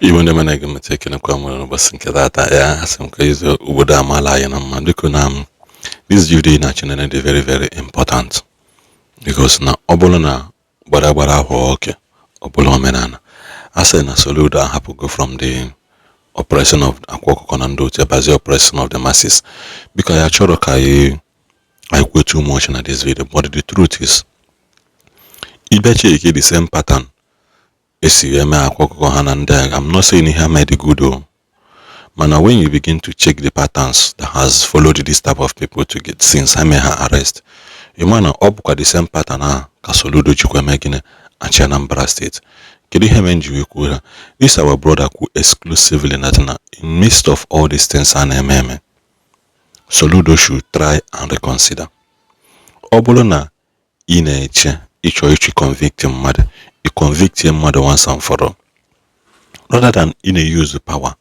Even the man I can take in a common was think that I have some crazy Ubudama lion and Mandukunam. This duty nationally very, very important because na Obolona Barabara okay, Obolomenana. I say na Soludo I have to go from the oppression of Akwaokuko to the oppression of the masses because I go too much in this video, but the truth is, it bet you the same pattern. I'm not saying he made the good though. Man, when you begin to check the patterns that has followed this type of people to get since I may have arrest, you man up the same pattern Soludo Chukwemegine and Anambra State. This our brother who exclusively Natana in midst of all these things and Soludo should try and reconsider. Obolona in a each convict him mother. You convict him mother once and for all. Rather than in a use the power.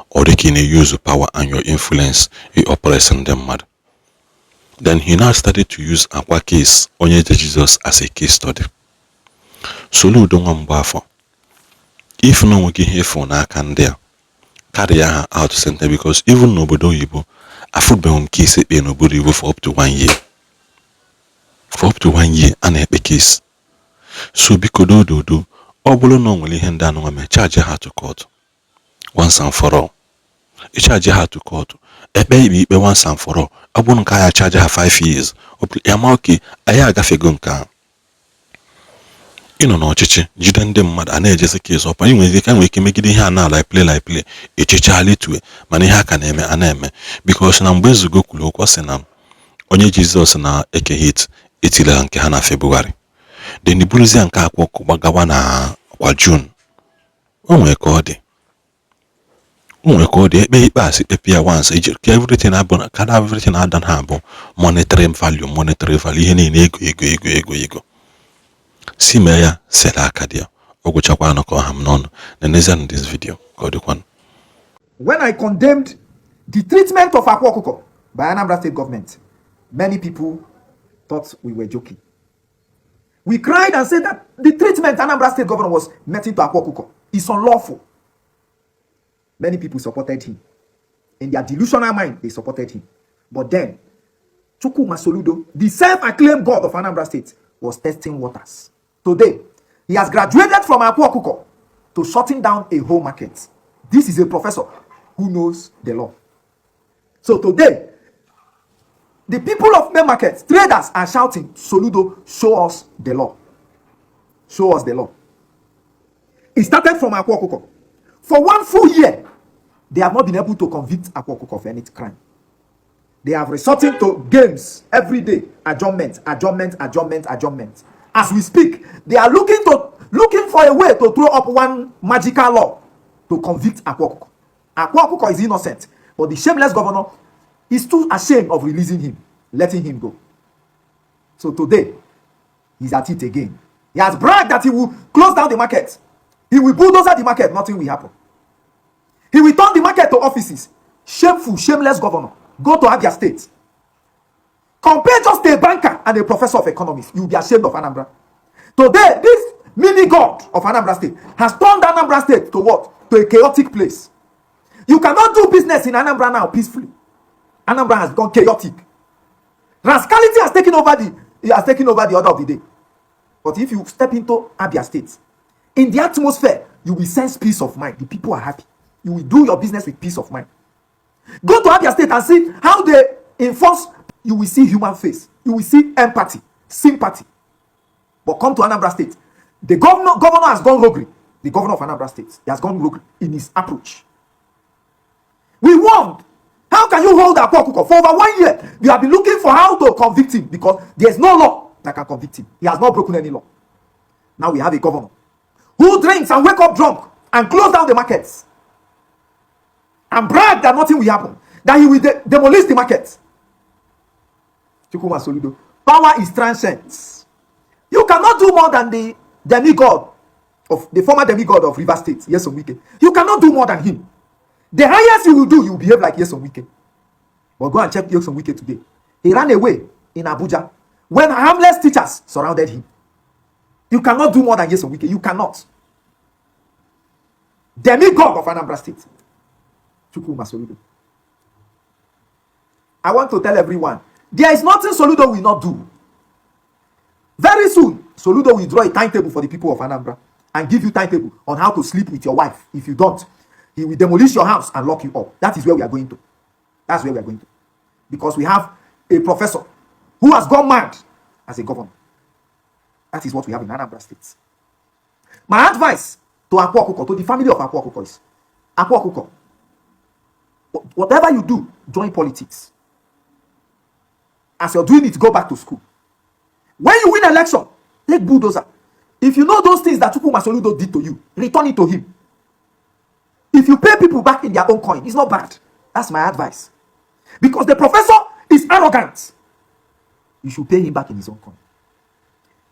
Or they can use the power and your influence you oppressing them mad. Then he now started to use Akwa case onye Jesus as a case study. Soludo Mwambafo. If no we give for na can there, carry her out center because even nobody Yibo, a football case be nobody for up to 1 year. For up to 1 year and a case. So because do Obolo no will hand down on charge her to court. Once and for all. A charge her to court. A baby be once and for all. I won't kaya charge her 5 years. Yamaki, Ayaga Fegunka. You know, no chichi, Jidan dem mad and just a case of when they can make it here now like play. A chichali to it. Maniha name aneme. Because Nambezu go kuloquasenam. Onye Jesus na eke hit. Itila and Kahana February. Then the Buluzi and Akwaokuko Gawana kwa June. Record it, may pass it appear once, everything I bought, can have everything I done have monetary value, ego. See Maya said Akadia, Oguchakwana Koham non, then is in this video. God one. When I condemned the treatment of Akwaokuko by Anambra State government, many people thought we were joking. We cried and said that the treatment Anambra State governor was meting to Akwaokuko is unlawful. Many people supported him. In their delusional mind, they supported him. But then, Soludo, the self-acclaimed god of Anambra State, was testing waters. Today, he has graduated from Akwaokuko to shutting down a whole market. This is a professor who knows the law. So today, the people of main markets, traders are shouting, Soludo, show us the law. Show us the law. It started from Akwaokuko. For 1 full year, they have not been able to convict Akwaokuko of any crime. They have resorted to games every day. Adjournment. As we speak, they are looking for a way to throw up one magical law to convict Akwaokuko. Akwaokuko is innocent, but the shameless governor is too ashamed of releasing him, letting him go. So today, he's at it again. He has bragged that he will close down the market. He will bulldoze the market, nothing will happen. He will turn the market to offices. Shameful, shameless governor. Go to Abia State. Compare just a banker and a professor of economics. You will be ashamed of Anambra. Today, this mini god of Anambra State has turned Anambra State to what? To a chaotic place. You cannot do business in Anambra now peacefully. Anambra has gone chaotic. Rascality has taken over the order of the day. But if you step into Abia State, in the atmosphere, you will sense peace of mind. The people are happy. You will do your business with peace of mind. Go to Abia State and see how they enforce. You will see human face. You will see empathy, sympathy. But come to Anambra State. The governor has gone rogue. The governor of Anambra State, he has gone rogue in his approach. We warned. How can you hold Akwaokuko for over 1 year? You have been looking for how to convict him because there is no law that can convict him. He has not broken any law. Now we have a governor who drinks and wake up drunk and close down the markets and brag that nothing will happen, that he will demolish the market. Soludo, power is transcendent. You cannot do more than the former demigod of River State, Nyesom Wike. You cannot do more than him. The highest you will do, you will behave like Nyesom Wike. But go and check Nyesom Wike today. He ran away in Abuja when harmless teachers surrounded him. You cannot do more than Nyesom Wike. You cannot. demigod of Anambra State, Chukwuma Soludo. I want to tell everyone, there is nothing Soludo will not do. Very soon, Soludo will draw a timetable for the people of Anambra and give you timetable on how to sleep with your wife. If you don't, he will demolish your house and lock you up. That is where we are going to. That's where we are going to. Because we have a professor who has gone mad as a governor. That is what we have in Anambra State. My advice to Akwaokuko, to the family of Akwaokuko is, Akwaokuko, whatever you do, join politics. As you're doing it, go back to school. When you win election, take bulldozer. If you know those things that Chukwuma Soludo did to you, return it to him. If you pay people back in their own coin, it's not bad. That's my advice. Because the professor is arrogant. You should pay him back in his own coin.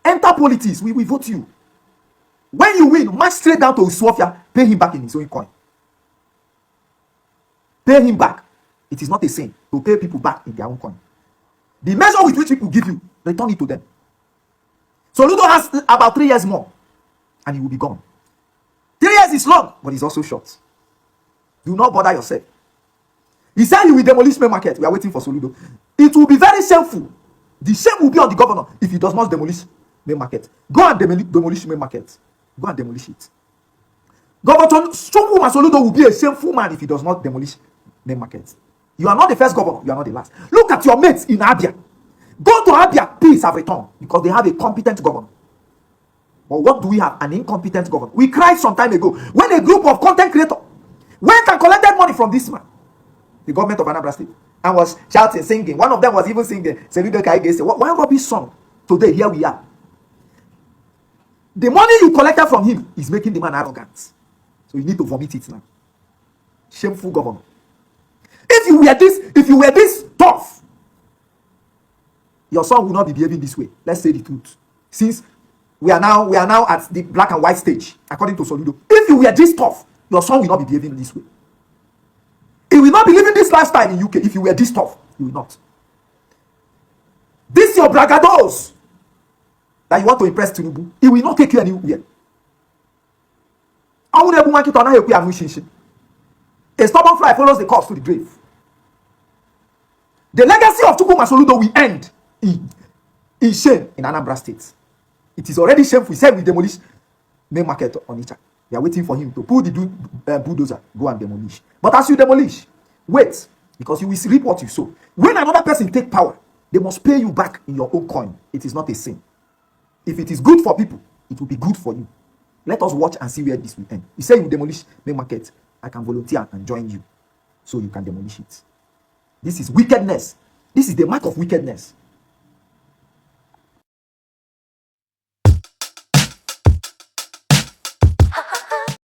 Enter politics, we will vote you. When you win, march straight down to Uswofia, pay him back in his own coin. Pay him back. It is not a sin to pay people back in their own coin. The measure with which people give you, return it to them. Soludo has about 3 years more, and he will be gone. 3 years is long, but it's also short. Do not bother yourself. He said he will demolish main market. We are waiting for Soludo. It will be very shameful. The shame will be on the governor if he does not demolish main market. Go and demolish main market. Go and demolish it. Governor Chukwuma Soludo will be a shameful man if he does not demolish main market. You are not the first governor. You are not the last. Look at your mates in Abia. Go to Abia. Peace have returned because they have a competent governor. But what do we have? An incompetent governor. We cried some time ago when a group of content creators went and collected money from this man, the government of Anambra State, and was shouting, singing. One of them was even singing Soludo Kaige. Why rubbish song? Today, here we are. The money you collected from him is making the man arrogant. So you need to vomit it now. Shameful governor. If you were this tough, your son will not be behaving this way. Let's say the truth. Since we are now at the black and white stage, according to Soludo. If you were this tough, your son will not be behaving this way. He will not be living this lifestyle in UK. If you were this tough, he will not. This your bragados that you want to impress Tinubu. He will not take you anywhere. A stubborn fly follows the corpse to the grave. The legacy of Chukwuma Soludo will end in shame in Anambra State. It is already shameful. We said we demolish main market on each other. We are waiting for him to pull the bulldozer, go and demolish. But as you demolish, wait, because you will reap what you sow. When another person take power, they must pay you back in your own coin. It is not a sin. If it is good for people, it will be good for you. Let us watch and see where this will end. You say you demolish main market, I can volunteer and join you so you can demolish it. This is wickedness. This is the mark of wickedness.